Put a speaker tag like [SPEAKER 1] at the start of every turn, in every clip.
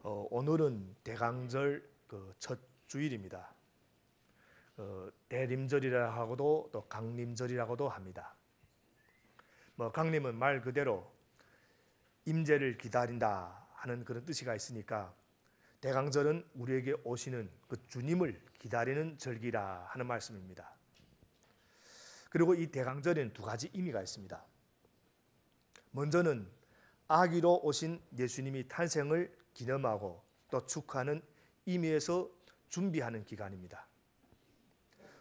[SPEAKER 1] 오늘은 대강절 첫 주일입니다. 대림절이라 하고도 또 강림절이라고도 합니다. 강림은 말 그대로 임재를 기다린다 하는 그런 뜻이가 있으니까 대강절은 우리에게 오시는 그 주님을 기다리는 절기라 하는 말씀입니다. 그리고 이 대강절에는 두 가지 의미가 있습니다. 먼저는 아기로 오신 예수님이 탄생을 기념하고 또 축하하는 의미에서 준비하는 기간입니다.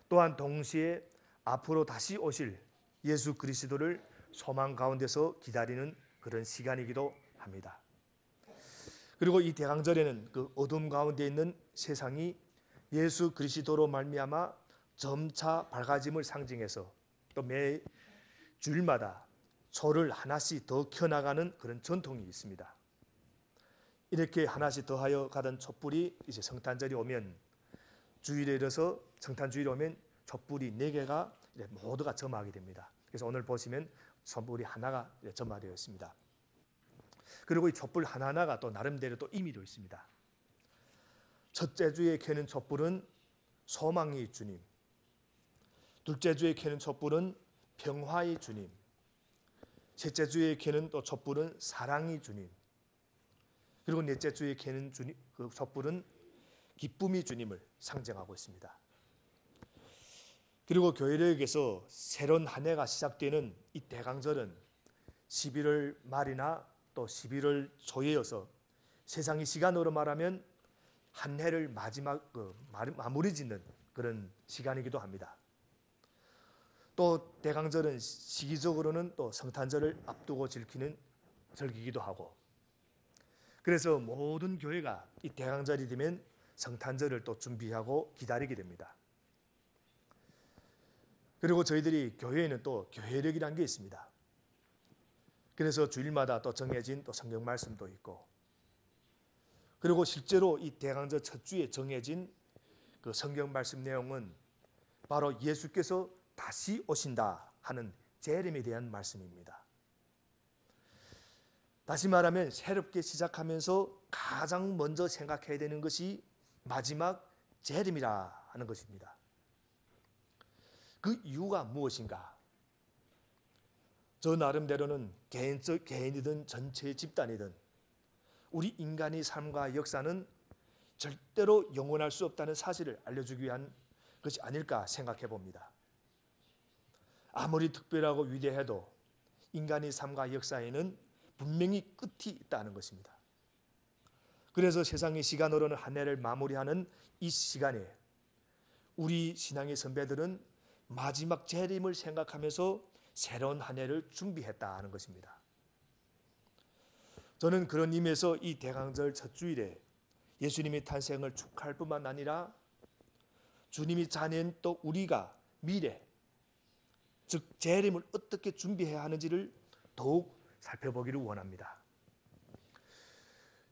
[SPEAKER 1] 또한 동시에 앞으로 다시 오실 예수 그리스도를 소망 가운데서 기다리는 그런 시간이기도 합니다. 그리고 이 대강절에는 그 어둠 가운데 있는 세상이 예수 그리스도로 말미암아 점차 밝아짐을 상징해서 또 매 주일마다 초를 하나씩 더 켜나가는 그런 전통이 있습니다. 이렇게 하나씩 더하여 가던 촛불이 이제 성탄절이 오면 주일에 이르러서 성탄주일에 오면 촛불이 4개가 모두가 점화하게 됩니다. 그래서 오늘 보시면 촛불이 하나가 점화되어 있습니다. 그리고 이 촛불 하나하나가 또 나름대로 또 의미도 있습니다. 첫째 주에 켜는 촛불은 소망의 주님, 둘째 주에 켜는 촛불은 평화의 주님, 셋째 주에 켜는 또 촛불은 사랑의 주님, 그리고 넷째 주에 켜는 그 촛불은 기쁨의 주님을 상징하고 있습니다. 그리고 교회력에서 새로운 한 해가 시작되는 이 대강절은 11월 말이나 또 11월 초에여서 세상의 시간으로 말하면 한 해를 마무리 짓는 그런 시간이기도 합니다. 또 대강절은 시기적으로는 또 성탄절을 앞두고 지키는 절기이기도 하고, 그래서 모든 교회가 이 대강절이 되면 성탄절을 또 준비하고 기다리게 됩니다. 그리고 저희들이 교회에는 또 교회력이라는 게 있습니다. 그래서 주일마다 또 정해진 또 성경 말씀도 있고, 그리고 실제로 이 대강절 첫 주에 정해진 그 성경 말씀 내용은 바로 예수께서 다시 오신다 하는 재림에 대한 말씀입니다. 다시 말하면 새롭게 시작하면서 가장 먼저 생각해야 되는 것이 마지막 재림이라 하는 것입니다. 그 이유가 무엇인가? 저 나름대로는 개인이든 전체 집단이든 우리 인간의 삶과 역사는 절대로 영원할 수 없다는 사실을 알려주기 위한 것이 아닐까 생각해 봅니다. 아무리 특별하고 위대해도 인간의 삶과 역사에는 분명히 끝이 있다는 것입니다. 그래서 세상의 시간으로는 한 해를 마무리하는 이 시간에 우리 신앙의 선배들은 마지막 재림을 생각하면서 새로운 한 해를 준비했다는 것입니다. 저는 그런 의미에서 이 대강절 첫 주일에 예수님의 탄생을 축하할 뿐만 아니라 주님이 자녀인 또 우리가 미래, 즉 재림을 어떻게 준비해야 하는지를 더욱 살펴보기를 원합니다.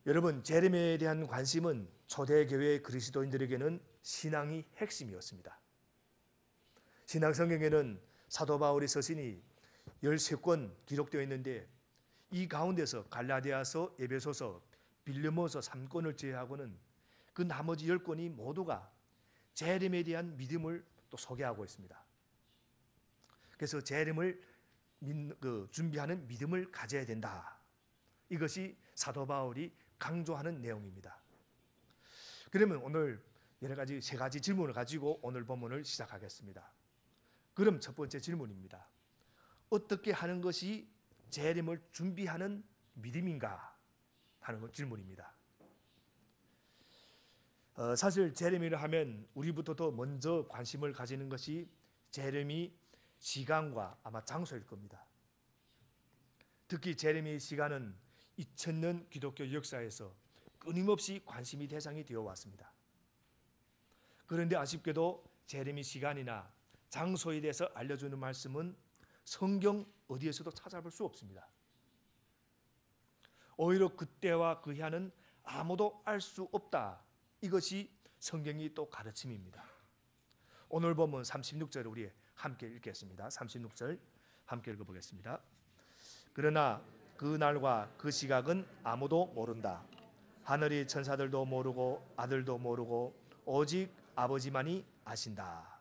[SPEAKER 1] 여러분, 재림에 대한 관심은 초대교회 그리스도인들에게는 신앙의 핵심이었습니다. 신약성경에는 사도 바울의 서신이 13권 기록되어 있는데 이 가운데서 갈라디아서, 에베소서, 빌레몬서 3권을 제외하고는 그 나머지 10권이 모두가 재림에 대한 믿음을 또 소개하고 있습니다. 그래서 재림을 준비하는 믿음을 가져야 된다. 이것이 사도 바울이 강조하는 내용입니다. 그러면 오늘 세 가지 질문을 가지고 오늘 본문을 시작하겠습니다. 그럼 첫 번째 질문입니다. 어떻게 하는 것이 재림을 준비하는 믿음인가 하는 질문입니다. 사실 재림이라 하면 우리부터 더 먼저 관심을 가지는 것이 재림이 시간과 아마 장소일 겁니다. 특히 재림의 시간은 2000년 기독교 역사에서 끊임없이 관심의 대상이 되어 왔습니다. 그런데 아쉽게도 재림의 시간이나 장소에 대해서 알려주는 말씀은 성경 어디에서도 찾아볼 수 없습니다. 오히려 그때와 그 해는 아무도 알 수 없다. 이것이 성경이 또 가르침입니다. 오늘 본문 36절을 우리 함께 읽겠습니다. 36절 함께 읽어보겠습니다. 그러나 그 날과 그 시각은 아무도 모른다. 하늘의 천사들도 모르고 아들도 모르고 오직 아버지만이 아신다.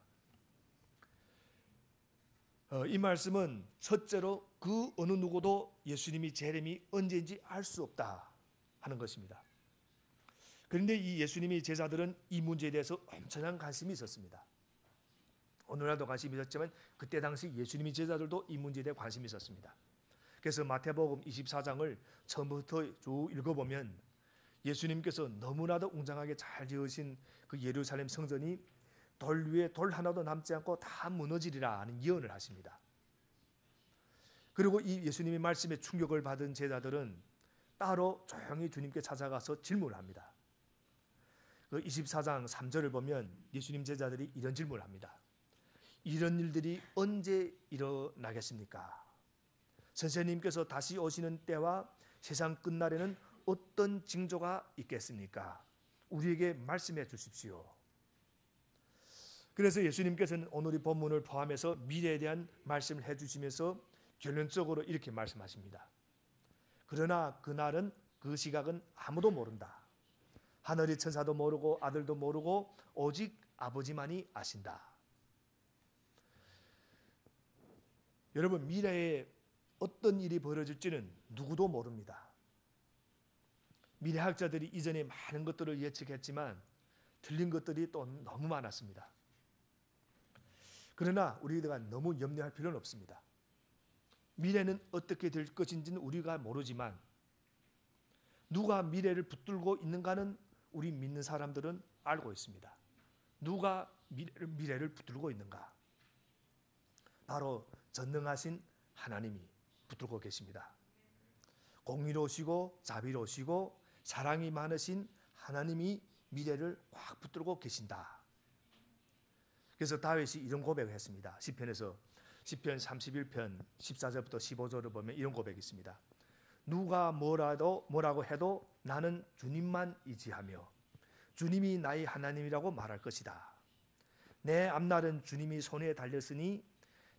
[SPEAKER 1] 이 말씀은 첫째로 그 어느 누구도 예수님이 재림이 언제인지 알 수 없다 하는 것입니다. 그런데 이 예수님의 제자들은 이 문제에 대해서 엄청난 관심이 있었습니다. 오늘날도 관심이 있었지만 그때 당시 예수님의 제자들도 이 문제에 대해 관심이 있었습니다. 그래서 마태복음 24장을 처음부터 쭉 읽어보면 예수님께서 너무나도 웅장하게 잘 지으신 그 예루살렘 성전이 돌 위에 돌 하나도 남지 않고 다 무너지리라 하는 예언을 하십니다. 그리고 이 예수님의 말씀에 충격을 받은 제자들은 따로 조용히 주님께 찾아가서 질문을 합니다. 그 24장 3절을 보면 예수님 제자들이 이런 질문을 합니다. 이런 일들이 언제 일어나겠습니까? 선생님께서 다시 오시는 때와 세상 끝날에는 어떤 징조가 있겠습니까? 우리에게 말씀해 주십시오. 그래서 예수님께서는 오늘 이 본문을 포함해서 미래에 대한 말씀을 해주시면서 결론적으로 이렇게 말씀하십니다. 그러나 그날은 그 시각은 아무도 모른다. 하늘의 천사도 모르고 아들도 모르고 오직 아버지만이 아신다. 여러분, 미래에 어떤 일이 벌어질지는 누구도 모릅니다. 미래학자들이 이전에 많은 것들을 예측했지만 틀린 것들이 또 너무 많았습니다. 그러나 우리가 너무 염려할 필요는 없습니다. 미래는 어떻게 될 것인지는 우리가 모르지만 누가 미래를 붙들고 있는가는 우리 믿는 사람들은 알고 있습니다. 누가 미래를 붙들고 있는가? 바로 전능하신 하나님이 붙들고 계십니다. 공의로우시고 자비로우시고 사랑이 많으신 하나님이 미래를 꽉 붙들고 계신다. 그래서 다윗이 이런 고백을 했습니다. 시편에서 시편 31편 14절부터 15절을 보면 이런 고백이 있습니다. 누가 뭐라고 해도 나는 주님만 의지하며 주님이 나의 하나님이라고 말할 것이다. 내 앞날은 주님이 손에 달렸으니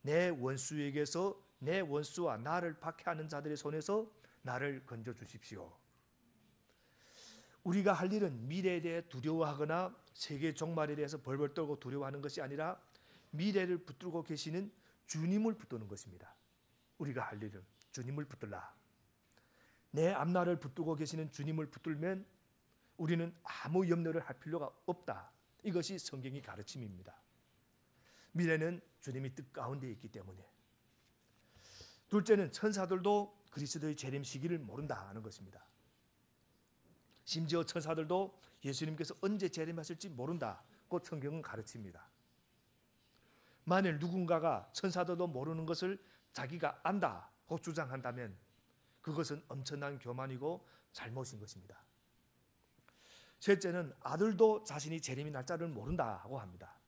[SPEAKER 1] 내 원수에게서 내 원수와 나를 박해하는 자들의 손에서 나를 건져 주십시오. 우리가 할 일은 미래에 대해 두려워하거나 세계 종말에 대해서 벌벌 떨고 두려워하는 것이 아니라 미래를 붙들고 계시는 주님을 붙드는 것입니다. 우리가 할 일은 주님을 붙들라. 내 앞날을 붙들고 계시는 주님을 붙들면 우리는 아무 염려를 할 필요가 없다. 이것이 성경의 가르침입니다. 미래는 주님이 뜻 가운데 있기 때문에. 둘째는 천사들도 그리스도의 재림 시기를 모른다 하는 것입니다. 심지어 천사들도 예수님께서 언제 재림하실지 모른다고 성경은 가르칩니다. 만일 누군가가 천사들도 모르는 것을 자기가 안다고 주장한다면 그것은 엄청난 교만이고 잘못인 것입니다. 셋째는 아들도 자신이 재림의 날짜를 모른다고 합니다.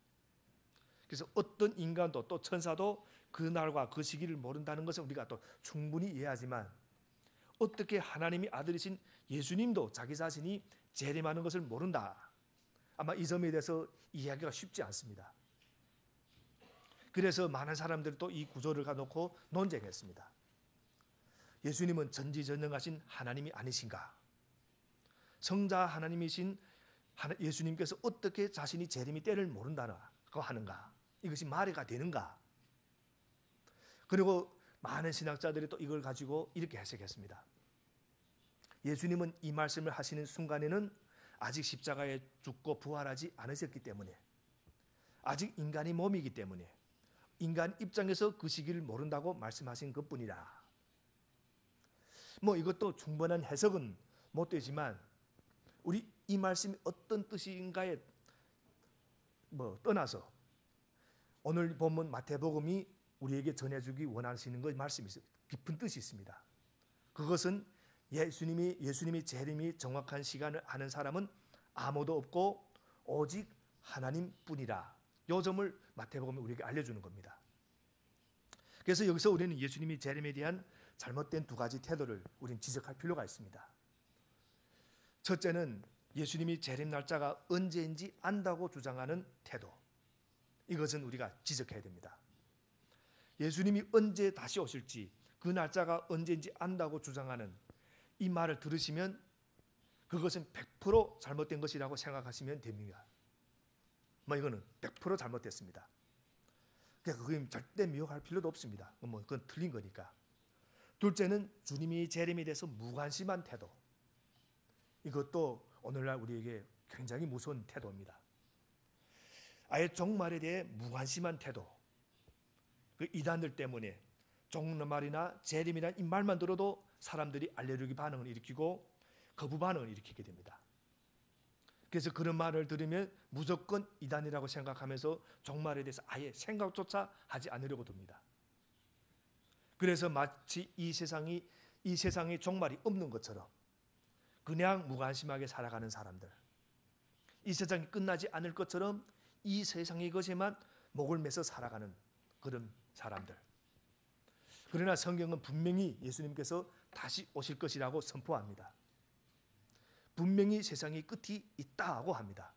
[SPEAKER 1] 그래서 어떤 인간도 또 천사도 그 날과 그 시기를 모른다는 것을 우리가 또 충분히 이해하지만 어떻게 하나님이 아들이신 예수님도 자기 자신이 재림하는 것을 모른다. 아마 이 점에 대해서 이해하기가 쉽지 않습니다. 그래서 많은 사람들이 또 이 구조를 가놓고 논쟁했습니다. 예수님은 전지전능하신 하나님이 아니신가? 성자 하나님이신 예수님께서 어떻게 자신이 재림의 때를 모른다고 하는가? 이것이 말이가 되는가? 그리고 많은 신학자들이 또 이걸 가지고 이렇게 해석했습니다. 예수님은 이 말씀을 하시는 순간에는 아직 십자가에 죽고 부활하지 않으셨기 때문에 아직 인간의 몸이기 때문에 인간 입장에서 그 시기를 모른다고 말씀하신 것뿐이라. 이것도 충분한 해석은 못 되지만 우리 이 말씀이 어떤 뜻인가에 떠나서 오늘 본문 마태복음이 우리에게 전해주기 원하시는 것 말씀이 깊은 뜻이 있습니다. 그것은 예수님이 재림이 정확한 시간을 아는 사람은 아무도 없고 오직 하나님뿐이라. 이 점을 마태복음이 우리에게 알려주는 겁니다. 그래서 여기서 우리는 예수님이 재림에 대한 잘못된 두 가지 태도를 우리는 지적할 필요가 있습니다. 첫째는 예수님이 재림 날짜가 언제인지 안다고 주장하는 태도. 이것은 우리가 지적해야 됩니다. 예수님이 언제 다시 오실지 그 날짜가 언제인지 안다고 주장하는 이 말을 들으시면 그것은 100% 잘못된 것이라고 생각하시면 됩니다. 이거는 100% 잘못됐습니다. 그러니까 그게 절대 미혹할 필요도 없습니다. 그건 틀린 거니까. 둘째는 주님이 재림에 대해서 무관심한 태도. 이것도 오늘날 우리에게 굉장히 무서운 태도입니다. 아예 종말에 대해 무관심한 태도. 그 이단들 때문에 종말이나 재림이라는 이 말만 들어도 사람들이 알레르기 반응을 일으키고 거부 반응을 일으키게 됩니다. 그래서 그런 말을 들으면 무조건 이단이라고 생각하면서 종말에 대해서 아예 생각조차 하지 않으려고 듭니다. 그래서 마치 이 세상에 종말이 없는 것처럼 그냥 무관심하게 살아가는 사람들, 이 세상이 끝나지 않을 것처럼 이 세상의 것에만 목을 매서 살아가는 그런 사람들. 그러나 성경은 분명히 예수님께서 다시 오실 것이라고 선포합니다. 분명히 세상의 끝이 있다고 합니다.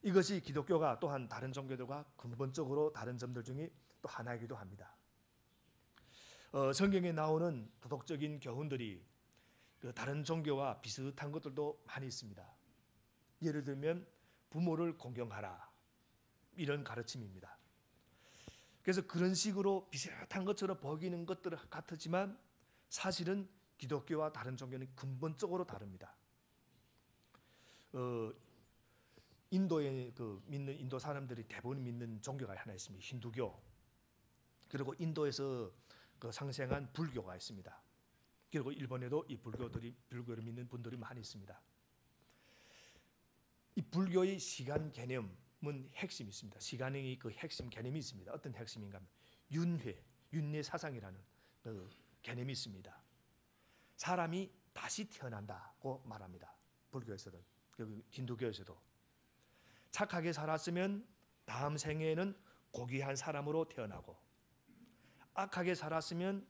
[SPEAKER 1] 이것이 기독교가 또한 다른 종교들과 근본적으로 다른 점들 중에 또 하나이기도 합니다. 성경에 나오는 도덕적인 교훈들이 다른 종교와 비슷한 것들도 많이 있습니다. 예를 들면 부모를 공경하라, 이런 가르침입니다. 그래서 그런 식으로 비슷한 것처럼 보이는 것들 같지만 사실은 기독교와 다른 종교는 근본적으로 다릅니다. 인도에 믿는 인도 사람들이 대부분 믿는 종교가 하나 있습니다. 힌두교. 그리고 인도에서 상생한 불교가 있습니다. 그리고 일본에도 이 불교를 믿는 분들이 많이 있습니다. 이 불교의 시간 개념은 핵심이 있습니다. 시간의 그 핵심 개념이 있습니다. 어떤 핵심인가 하면 윤회 사상이라는 그 개념이 있습니다. 사람이 다시 태어난다고 말합니다. 불교에서도, 힌두교에서도. 착하게 살았으면 다음 생에는 고귀한 사람으로 태어나고, 악하게 살았으면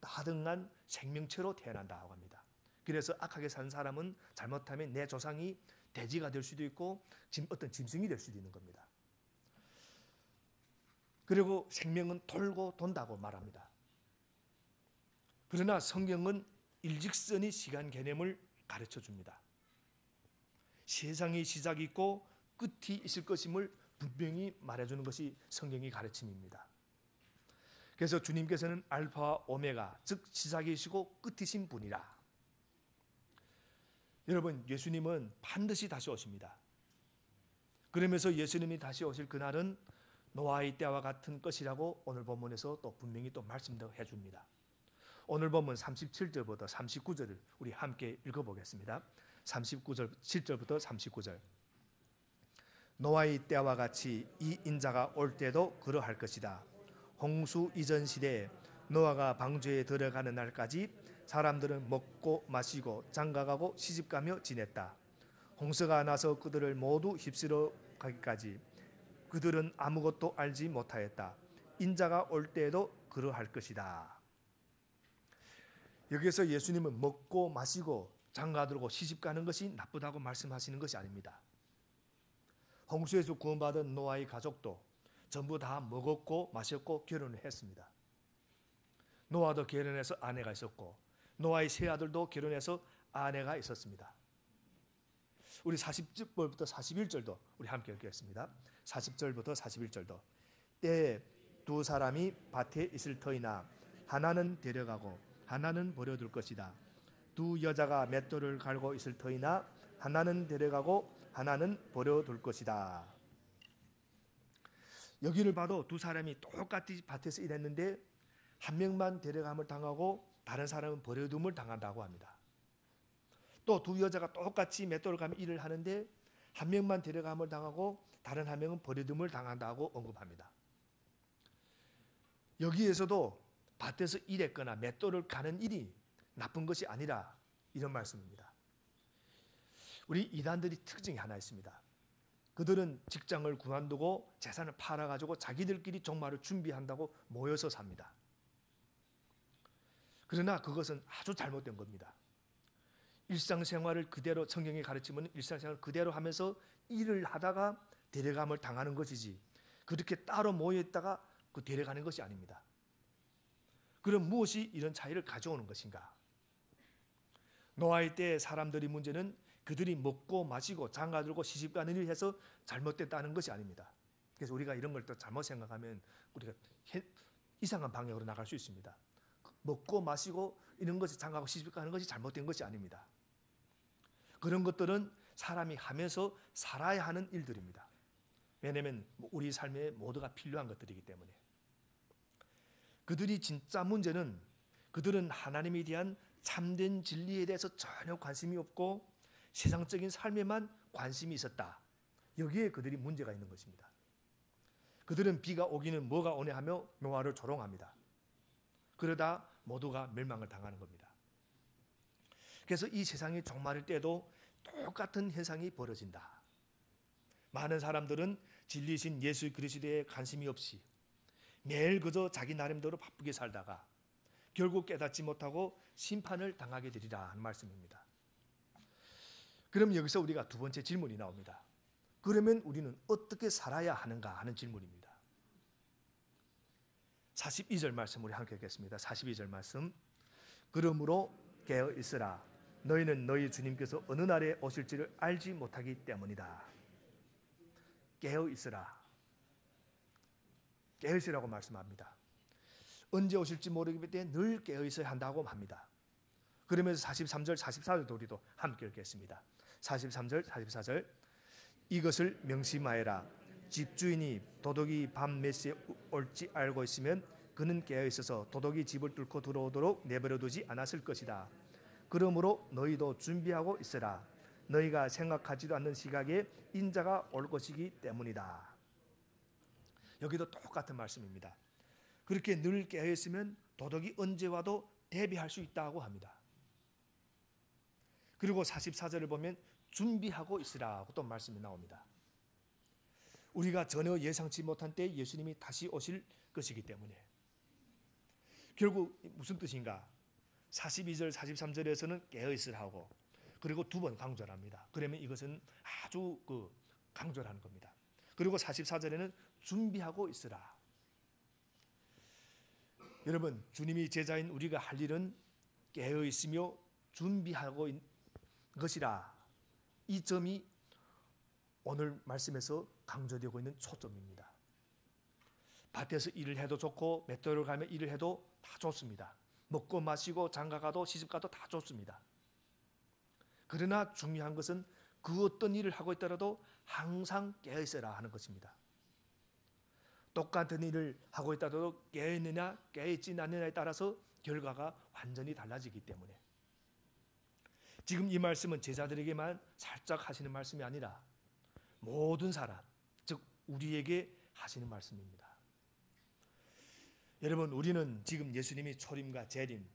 [SPEAKER 1] 나등한 생명체로 태어난다고 합니다. 그래서 악하게 산 사람은 잘못하면 내 조상이 돼지가 될 수도 있고 어떤 짐승이 될 수도 있는 겁니다. 그리고 생명은 돌고 돈다고 말합니다. 그러나 성경은 일직선의 시간 개념을 가르쳐 줍니다. 세상의 시작이 있고 끝이 있을 것임을 분명히 말해주는 것이 성경의 가르침입니다. 그래서 주님께서는 알파와 오메가, 즉 시작이시고 끝이신 분이라. 여러분, 예수님은 반드시 다시 오십니다. 그러면서 예수님이 다시 오실 그날은 노아의 때와 같은 것이라고 오늘 본문에서 또 분명히 또 말씀도 해줍니다. 오늘 본문 37절부터 39절을 우리 함께 읽어보겠습니다. 39절, 7절부터 39절. 노아의 때와 같이 이 인자가 올 때도 그러할 것이다. 홍수 이전 시대에 노아가 방주에 들어가는 날까지 사람들은 먹고 마시고 장가가고 시집가며 지냈다. 홍수가 나서 그들을 모두 휩쓸어 가기까지 그들은 아무것도 알지 못하였다. 인자가 올 때에도 그러할 것이다. 여기서 예수님은 먹고 마시고 장가들고 시집가는 것이 나쁘다고 말씀하시는 것이 아닙니다. 홍수에서 구원받은 노아의 가족도 전부 다 먹었고 마셨고 결혼을 했습니다. 노아도 결혼해서 아내가 있었고 노아의 세 아들도 결혼해서 아내가 있었습니다. 우리 40절부터 41절도 우리 함께 읽겠습니다. 40절부터 41절도. 때에 두 사람이 밭에 있을 터이나 하나는 데려가고 하나는 버려둘 것이다. 두 여자가 맷돌을 갈고 있을 터이나 하나는 데려가고 하나는 버려둘 것이다. 여기를 봐도 두 사람이 똑같이 밭에서 일했는데 한 명만 데려감을 당하고 다른 사람은 버려둠을 당한다고 합니다. 또 두 여자가 똑같이 맷돌을 가며 일을 하는데 한 명만 데려감을 당하고 다른 한 명은 버려둠을 당한다고 언급합니다. 여기에서도 밭에서 일했거나 맷돌을 가는 일이 나쁜 것이 아니라 이런 말씀입니다. 우리 이단들이 특징이 하나 있습니다. 그들은 직장을 그만두고 재산을 팔아가지고 자기들끼리 종말을 준비한다고 모여서 삽니다. 그러나 그것은 아주 잘못된 겁니다. 일상생활을 그대로 성경이 가르치면 일상생활을 그대로 하면서 일을 하다가 데려감을 당하는 것이지 그렇게 따로 모여있다가 그 데려가는 것이 아닙니다. 그럼 무엇이 이런 차이를 가져오는 것인가? 노아의 때 사람들의 문제는 그들이 먹고 마시고 장가들고 시집가는 일을 해서 잘못됐다는 것이 아닙니다. 그래서 우리가 이런 걸 또 잘못 생각하면 우리가 이상한 방향으로 나갈 수 있습니다. 먹고 마시고 이런 것이 장가고 시집가는 것이 잘못된 것이 아닙니다. 그런 것들은 사람이 하면서 살아야 하는 일들입니다. 왜냐하면 우리 삶에 모두가 필요한 것들이기 때문에. 그들이 진짜 문제는 그들은 하나님에 대한 참된 진리에 대해서 전혀 관심이 없고 세상적인 삶에만 관심이 있었다. 여기에 그들이 문제가 있는 것입니다. 그들은 비가 오기는 뭐가 오냐 하며 노아를 조롱합니다. 그러다 모두가 멸망을 당하는 겁니다. 그래서 이 세상이 종말일 때도 똑같은 현상이 벌어진다. 많은 사람들은 진리신 예수 그리스도에 관심이 없이 매일 그저 자기 나름대로 바쁘게 살다가 결국 깨닫지 못하고 심판을 당하게 되리라 하는 말씀입니다. 그럼 여기서 우리가 두 번째 질문이 나옵니다. 그러면 우리는 어떻게 살아야 하는가 하는 질문입니다. 42절 말씀 우리 함께 읽겠습니다. 42절 말씀. 그러므로 깨어 있으라. 너희는 너희 주님께서 어느 날에 오실지를 알지 못하기 때문이다. 깨어 있으라. 깨어 있으라고 말씀합니다. 언제 오실지 모르기 때문에 늘 깨어 있어야 한다고 합니다. 그러면서 43절, 44절도 우리도 함께 읽겠습니다. 43절, 44절. 이것을 명심하여라. 집주인이 도둑이 밤 몇 시에 올지 알고 있으면 그는 깨어 있어서 도둑이 집을 뚫고 들어오도록 내버려 두지 않았을 것이다. 그러므로 너희도 준비하고 있으라. 너희가 생각하지도 않는 시각에 인자가 올 것이기 때문이다. 여기도 똑같은 말씀입니다. 그렇게 늘 깨어 있으면 도둑이 언제 와도 대비할 수 있다고 합니다. 그리고 44절을 보면 준비하고 있으라고 또 말씀이 나옵니다. 우리가 전혀 예상치 못한 때 예수님이 다시 오실 것이기 때문에. 결국 무슨 뜻인가? 42절, 43절에서는 깨어있으라 하고 그리고 두 번 강조를 합니다. 그러면 이것은 아주 강조를 하는 겁니다. 그리고 44절에는 준비하고 있으라. 여러분, 주님이 제자인 우리가 할 일은 깨어있으며 준비하고 있는 것이라. 이 점이 오늘 말씀에서 강조되고 있는 초점입니다. 밭에서 일을 해도 좋고 맷돌을 가며 일을 해도 다 좋습니다. 먹고 마시고 장가가도 시집가도 다 좋습니다. 그러나 중요한 것은 그 어떤 일을 하고 있더라도 항상 깨어있어라 하는 것입니다. 똑같은 일을 하고 있다도 깨어있느냐 깨어있지 않느냐에 따라서 결과가 완전히 달라지기 때문에. 지금 이 말씀은 제자들에게만 살짝 하시는 말씀이 아니라 모든 사람, 즉 우리에게 하시는 말씀입니다. 여러분, 우리는 지금 예수님이 초림과 재림,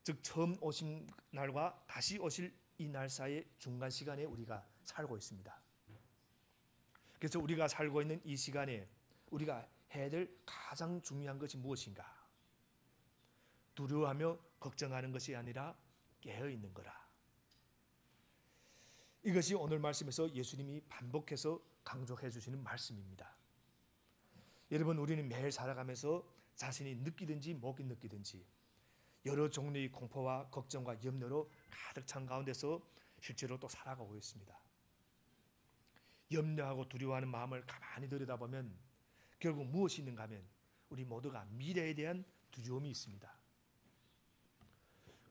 [SPEAKER 1] 즉 처음 오신 날과 다시 오실 이 날 사이의 중간 시간에 우리가 살고 있습니다. 그래서 우리가 살고 있는 이 시간에 우리가 해야 될 가장 중요한 것이 무엇인가? 두려워하며 걱정하는 것이 아니라 깨어있는 거라. 이것이 오늘 말씀에서 예수님이 반복해서 강조해 주시는 말씀입니다. 여러분, 우리는 매일 살아가면서 자신이 느끼든지 못 느끼든지 여러 종류의 공포와 걱정과 염려로 가득 찬 가운데서 실제로 또 살아가고 있습니다. 염려하고 두려워하는 마음을 가만히 들여다보면 결국 무엇이 있는가 하면 우리 모두가 미래에 대한 두려움이 있습니다.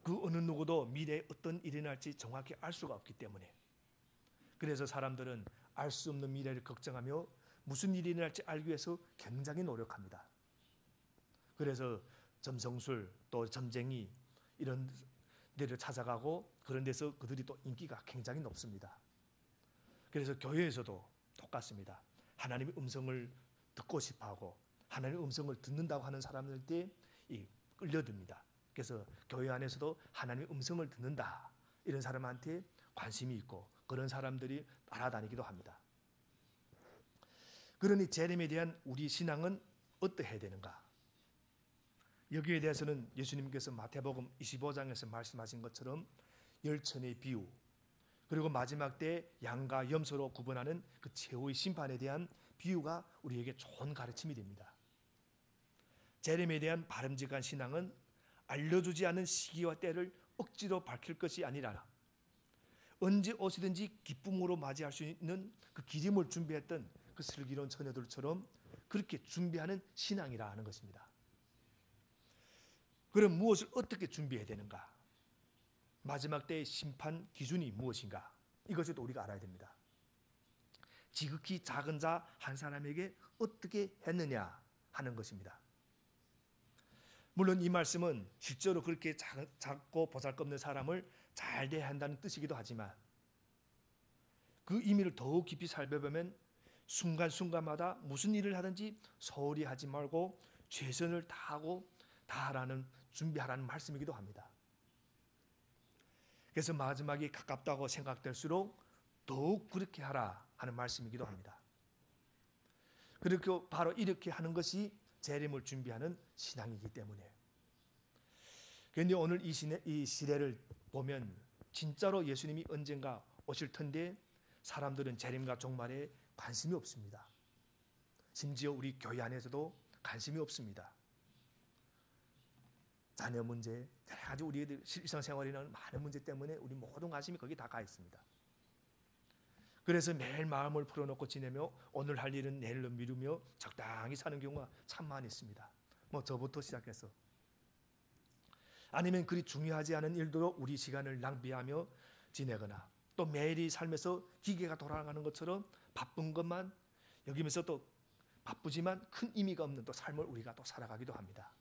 [SPEAKER 1] 그 어느 누구도 미래에 어떤 일이 날지 정확히 알 수가 없기 때문에, 그래서 사람들은 알 수 없는 미래를 걱정하며 무슨 일이 날지 알기 위해서 굉장히 노력합니다. 그래서 점성술 또 점쟁이 이런 데를 찾아가고 그런 데서 그들이 또 인기가 굉장히 높습니다. 그래서 교회에서도 똑같습니다. 하나님의 음성을 듣고 싶어하고 하나님의 음성을 듣는다고 하는 사람들한테 끌려듭니다. 그래서 교회 안에서도 하나님의 음성을 듣는다 이런 사람한테 관심이 있고 그런 사람들이 따라다니기도 합니다. 그러니 재림에 대한 우리 신앙은 어떠해야 되는가? 여기에 대해서는 예수님께서 마태복음 25장에서 말씀하신 것처럼 열천의 비유, 그리고 마지막 때 양과 염소로 구분하는 그 최후의 심판에 대한 비유가 우리에게 좋은 가르침이 됩니다. 재림에 대한 바람직한 신앙은 알려주지 않은 시기와 때를 억지로 밝힐 것이 아니라 언제 오시든지 기쁨으로 맞이할 수 있는 그 기림을 준비했던 그 슬기로운 처녀들처럼 그렇게 준비하는 신앙이라 하는 것입니다. 그럼 무엇을 어떻게 준비해야 되는가? 마지막 때의 심판 기준이 무엇인가? 이것을 또 우리가 알아야 됩니다. 지극히 작은 자 한 사람에게 어떻게 했느냐 하는 것입니다. 물론 이 말씀은 실제로 그렇게 작고 보잘것없는 사람을 잘 대해야 한다는 뜻이기도 하지만 그 의미를 더욱 깊이 살펴보면 순간순간마다 무슨 일을 하든지 소홀히 하지 말고 최선을 다하고 다하라는 준비하라는 말씀이기도 합니다. 그래서 마지막이 가깝다고 생각될수록 더욱 그렇게 하라 하는 말씀이기도 합니다. 그렇게 바로 이렇게 하는 것이 재림을 준비하는 신앙이기 때문에. 그런데 오늘 이 시대를 보면 진짜로 예수님이 언젠가 오실 텐데 사람들은 재림과 종말에 관심이 없습니다. 심지어 우리 교회 안에서도 관심이 없습니다. 자녀 문제, 여러 가지 우리의 일상생활이라는 많은 문제 때문에 우리 모든 관심이 거기 다 가 있습니다. 그래서 매일 마음을 풀어놓고 지내며 오늘 할 일은 내일로 미루며 적당히 사는 경우가 참 많이 있습니다. 뭐 저부터 시작해서. 아니면 그리 중요하지 않은 일도로 우리 시간을 낭비하며 지내거나 또 매일이 삶에서 기계가 돌아가는 것처럼 바쁜 것만 여기면서 또 바쁘지만 큰 의미가 없는 또 삶을 우리가 또 살아가기도 합니다.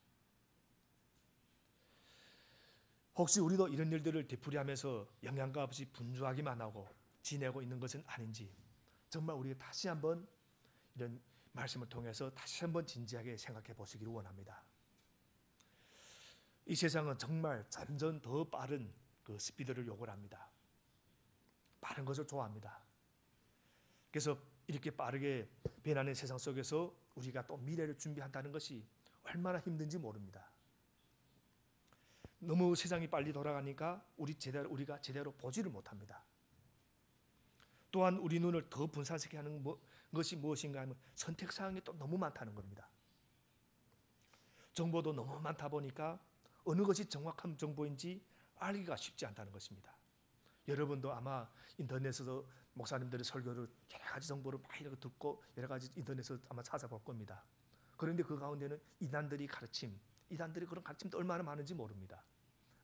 [SPEAKER 1] 혹시 우리도 이런 일들을 되풀이하면서 영양가 없이 분주하기만 하고 지내고 있는 것은 아닌지 정말 우리가 다시 한번 이런 말씀을 통해서 다시 한번 진지하게 생각해 보시기를 원합니다. 이 세상은 정말 점점 더 빠른 그 스피드를 요구를 합니다. 빠른 것을 좋아합니다. 그래서 이렇게 빠르게 변하는 세상 속에서 우리가 또 미래를 준비한다는 것이 얼마나 힘든지 모릅니다. 너무 세상이 빨리 돌아가니까 우리가 제대로 보지를 못합니다. 또한 우리 눈을 더 분산시키게 하는 것이 무엇인가 하면 선택사항이 또 너무 많다는 겁니다. 정보도 너무 많다 보니까 어느 것이 정확한 정보인지 알기가 쉽지 않다는 것입니다. 여러분도 아마 인터넷에서 목사님들의 설교를 여러 가지 정보를 많이 듣고 여러 가지 인터넷에서 아마 찾아볼 겁니다. 그런데 그 가운데는 이단들이 그런 가르침도 얼마나 많은지 모릅니다.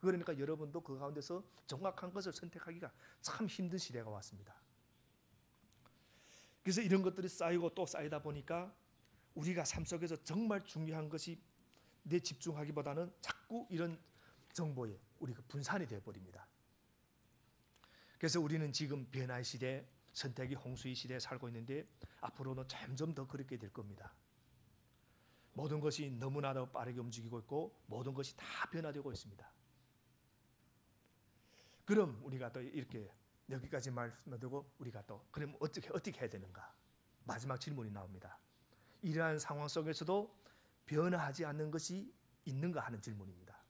[SPEAKER 1] 그러니까 여러분도 그 가운데서 정확한 것을 선택하기가 참 힘든 시대가 왔습니다. 그래서 이런 것들이 쌓이고 또 쌓이다 보니까 우리가 삶 속에서 정말 중요한 것이 내 집중하기보다는 자꾸 이런 정보에 우리가 분산이 되어버립니다. 그래서 우리는 지금 변화의 시대, 선택이 홍수의 시대에 살고 있는데 앞으로는 점점 더 그렇게 될 겁니다. 모든 것이 너무나도 빠르게 움직이고 있고 모든 것이 다 변화되고 있습니다. 그럼 우리가 또 이렇게 여기까지 말씀드리고 우리가 또 그럼 어떻게 해야 되는가? 마지막 질문이 나옵니다. 이러한 상황 속에서도 변화하지 않는 것이 있는가 하는 질문입니다.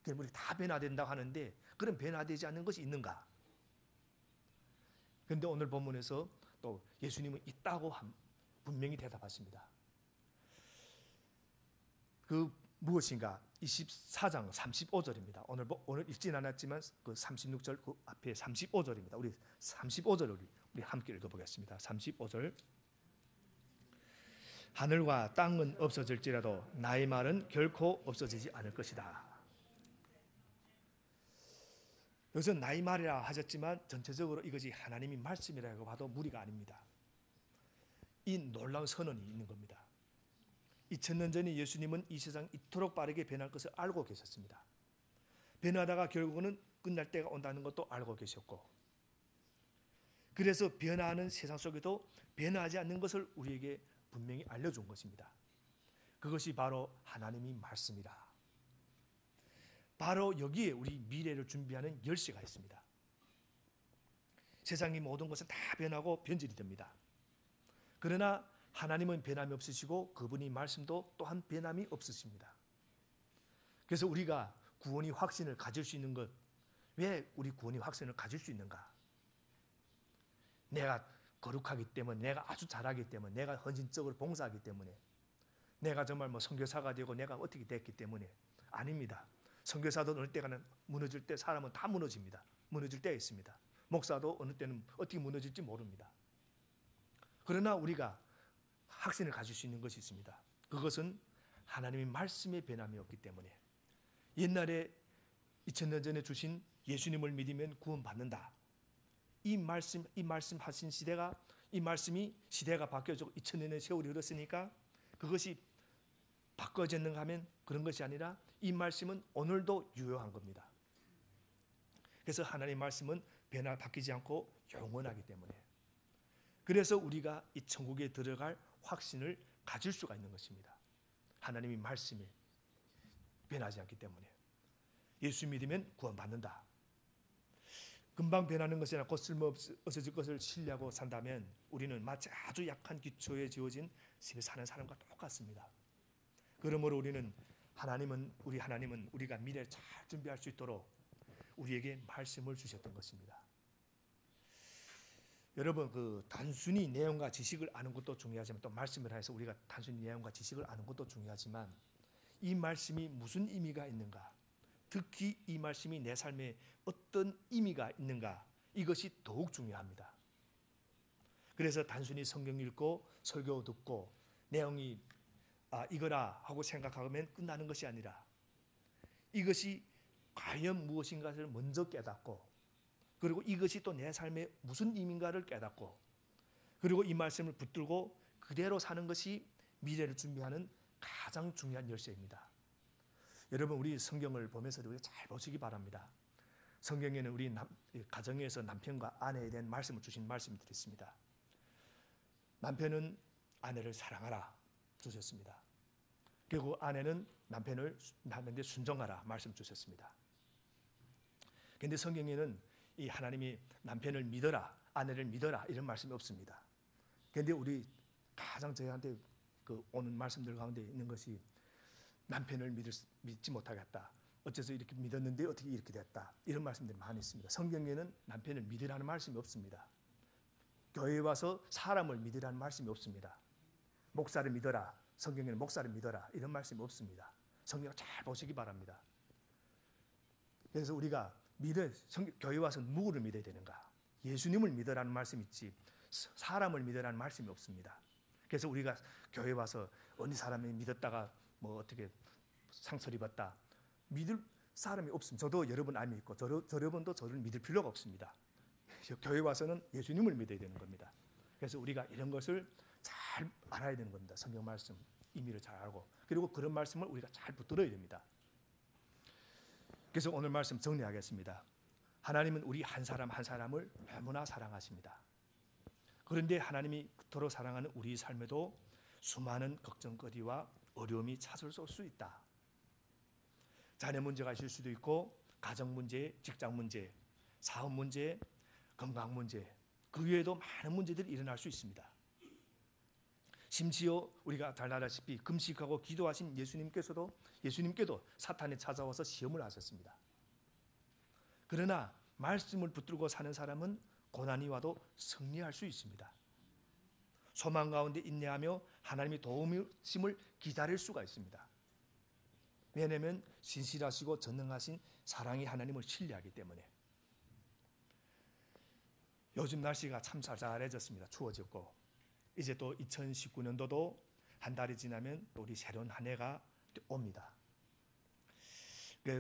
[SPEAKER 1] 그럼 우리 다 변화된다고 하는데 그럼 변화되지 않는 것이 있는가? 그런데 오늘 본문에서 또 예수님은 있다고 분명히 대답하십니다. 그 무엇인가? 24장 35절입니다. 오늘 읽진 않았지만 그 36절 그 앞에 35절입니다. 우리 35절을 우리 함께 읽어보겠습니다. 35절. 하늘과 땅은 없어질지라도 나의 말은 결코 없어지지 않을 것이다. 여기서 나의 말이라 하셨지만 전체적으로 이것이 하나님의 말씀이라고 봐도 무리가 아닙니다. 이 놀라운 선언이 있는 겁니다. 2000년 전에 예수님은 이 세상 이토록 빠르게 변할 것을 알고 계셨습니다. 변하다가 결국은 끝날 때가 온다는 것도 알고 계셨고 그래서 변화하는 세상 속에도 변하지 않는 것을 우리에게 분명히 알려준 것입니다. 그것이 바로 하나님의 말씀이라. 바로 여기에 우리 미래를 준비하는 열쇠가 있습니다. 세상의 모든 것은 다 변하고 변질이 됩니다. 그러나 하나님은 변함이 없으시고 그분의 말씀도 또한 변함이 없으십니다. 그래서 우리가 구원의 확신을 가질 수 있는 것, 왜 우리 구원의 확신을 가질 수 있는가? 내가 거룩하기 때문에, 내가 아주 잘하기 때문에, 내가 헌신적으로 봉사하기 때문에, 내가 정말 선교사가 되고 내가 어떻게 됐기 때문에 아닙니다. 선교사도 어느 때가는 무너질 때 사람은 다 무너집니다. 무너질 때가 있습니다. 목사도 어느 때는 어떻게 무너질지 모릅니다. 그러나 우리가 확신을 가질 수 있는 것이 있습니다. 그것은 하나님의 말씀의 변함이 없기 때문에 옛날에 2000년 전에 주신 예수님을 믿으면 구원받는다. 이 말씀하신 이 말씀이 시대가 바뀌어지고 2000년의 세월이 흘렀으니까 그것이 바꿔졌는가 하면 그런 것이 아니라 이 말씀은 오늘도 유효한 겁니다. 그래서 하나님의 말씀은 바뀌지 않고 영원하기 때문에 그래서 우리가 이 천국에 들어갈 확신을 가질 수가 있는 것입니다. 하나님의 말씀이 변하지 않기 때문에 예수 믿으면 구원받는다. 금방 변하는 것이 아니라 곧 쓸모없어질 것을 신뢰하고 산다면 우리는 마치 아주 약한 기초에 지어진 집에 사는 사람과 똑같습니다. 그러므로 하나님은 우리가 미래를 잘 준비할 수 있도록 우리에게 말씀을 주셨던 것입니다. 여러분, 단순히 내용과 지식을 아는 것도 중요하지만 또 말씀을 해서 우리가 단순히 내용과 지식을 아는 것도 중요하지만 이 말씀이 무슨 의미가 있는가, 특히 이 말씀이 내 삶에 어떤 의미가 있는가, 이것이 더욱 중요합니다. 그래서 단순히 성경 읽고 설교 듣고 내용이 이거라 하고 생각하면 끝나는 것이 아니라 이것이 과연 무엇인가를 먼저 깨닫고 그리고 이것이 또 내 삶에 무슨 의미인가를 깨닫고 그리고 이 말씀을 붙들고 그대로 사는 것이 미래를 준비하는 가장 중요한 열쇠입니다. 여러분, 우리 성경을 보면서 우리 잘 보시기 바랍니다. 성경에는 우리 가정에서 남편과 아내에 대한 말씀을 주신 말씀들이 있습니다. 남편은 아내를 사랑하라 주셨습니다. 그리고 아내는 남편한테 순종하라 말씀 주셨습니다. 그런데 성경에는 이 하나님이 남편을 믿어라, 아내를 믿어라 이런 말씀이 없습니다. 그런데 우리 가장 저희한테 오는 말씀들 가운데 있는 것이 남편을 믿지 못하겠다. 어째서 이렇게 믿었는데 어떻게 이렇게 됐다. 이런 말씀들이 많이 있습니다. 성경에는 남편을 믿으라는 말씀이 없습니다. 교회에 와서 사람을 믿으라는 말씀이 없습니다. 목사를 믿어라. 성경에는 목사를 믿어라. 이런 말씀이 없습니다. 성경을 잘 보시기 바랍니다. 그래서 우리가 교회 와서 누구를 믿어야 되는가? 예수님을 믿으라는 말씀이 있지 사람을 믿으라는 말씀이 없습니다. 그래서 우리가 교회 와서 어느 사람이 믿었다가 어떻게 상처를 입었다. 믿을 사람이 없습니다. 저도 여러분 안 믿고 여러분도 저를 믿을 필요가 없습니다. 교회 와서는 예수님을 믿어야 되는 겁니다. 그래서 우리가 이런 것을 잘 알아야 되는 겁니다. 성경 말씀 의미를 잘 알고 그리고 그런 말씀을 우리가 잘 붙들어야 됩니다. 그래서 오늘 말씀 정리하겠습니다. 하나님은 우리 한 사람 한 사람을 너무나 사랑하십니다. 그런데 하나님이 그토록 사랑하는 우리 삶에도 수많은 걱정거리와 어려움이 찾아올 수 있다. 자녀 문제가 있을 수도 있고 가정 문제, 직장 문제, 사업 문제, 건강 문제 그 외에도 많은 문제들이 일어날 수 있습니다. 심지어 우리가 잘 알다시피 금식하고 기도하신 예수님께도 사탄이 찾아와서 시험을 하셨습니다. 그러나 말씀을 붙들고 사는 사람은 고난이 와도 승리할 수 있습니다. 소망 가운데 인내하며 하나님의 도우심을 기다릴 수가 있습니다. 왜냐하면 신실하시고 전능하신 사랑의 하나님을 신뢰하기 때문에. 요즘 날씨가 참 쌀쌀해졌습니다. 추워졌고 이제 또 2019년도도 한 달이 지나면 또 우리 새로운 한 해가 옵니다.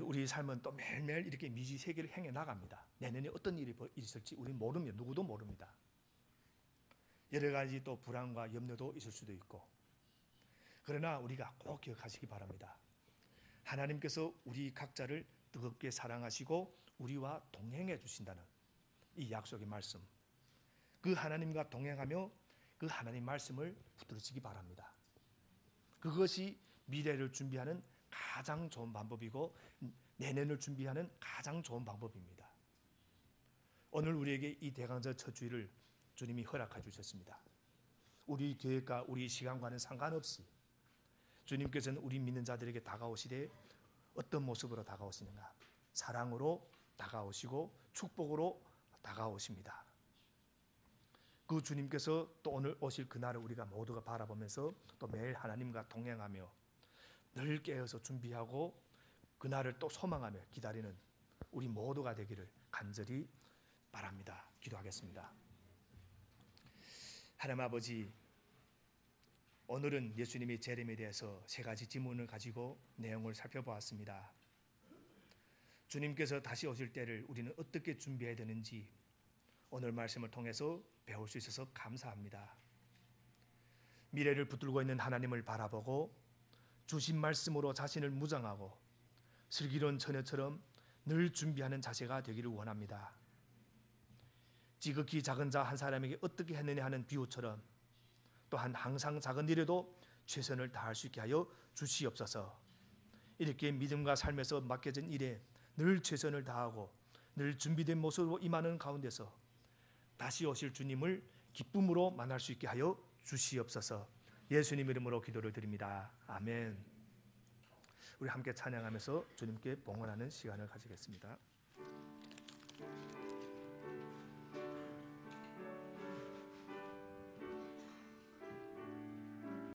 [SPEAKER 1] 우리 삶은 또 매일매일 이렇게 미지세계를 행해 나갑니다. 내년에 어떤 일이 있을지 우리는 모릅니다. 누구도 모릅니다. 여러 가지 또 불안과 염려도 있을 수도 있고 그러나 우리가 꼭 기억하시기 바랍니다. 하나님께서 우리 각자를 뜨겁게 사랑하시고 우리와 동행해 주신다는 이 약속의 말씀 그 하나님과 동행하며 그 하나님 말씀을 붙들으시기 바랍니다. 그것이 미래를 준비하는 가장 좋은 방법이고 내년을 준비하는 가장 좋은 방법입니다. 오늘 우리에게 이 대강절 첫 주일을 주님이 허락해 주셨습니다. 우리 계획과 우리 시간과는 상관없이 주님께서는 우리 믿는 자들에게 다가오시되 어떤 모습으로 다가오시는가? 사랑으로 다가오시고 축복으로 다가오십니다. 그 주님께서 또 오늘 오실 그날을 우리가 모두가 바라보면서 또 매일 하나님과 동행하며 늘 깨어서 준비하고 그날을 또 소망하며 기다리는 우리 모두가 되기를 간절히 바랍니다. 기도하겠습니다. 하나님 아버지, 오늘은 예수님의 재림에 대해서 세 가지 지문을 가지고 내용을 살펴보았습니다. 주님께서 다시 오실 때를 우리는 어떻게 준비해야 되는지 오늘 말씀을 통해서 배울 수 있어서 감사합니다. 미래를 붙들고 있는 하나님을 바라보고 주신 말씀으로 자신을 무장하고 슬기로운 처녀처럼 늘 준비하는 자세가 되기를 원합니다. 지극히 작은 자 한 사람에게 어떻게 했느냐 하는 비유처럼 또한 항상 작은 일에도 최선을 다할 수 있게 하여 주시옵소서. 이렇게 믿음과 삶에서 맡겨진 일에 늘 최선을 다하고 늘 준비된 모습으로 임하는 가운데서 다시 오실 주님을 기쁨으로 만날 수 있게 하여 주시옵소서. 예수님 이름으로 기도를 드립니다. 아멘. 우리 함께 찬양하면서 주님께 봉헌하는 시간을 가지겠습니다.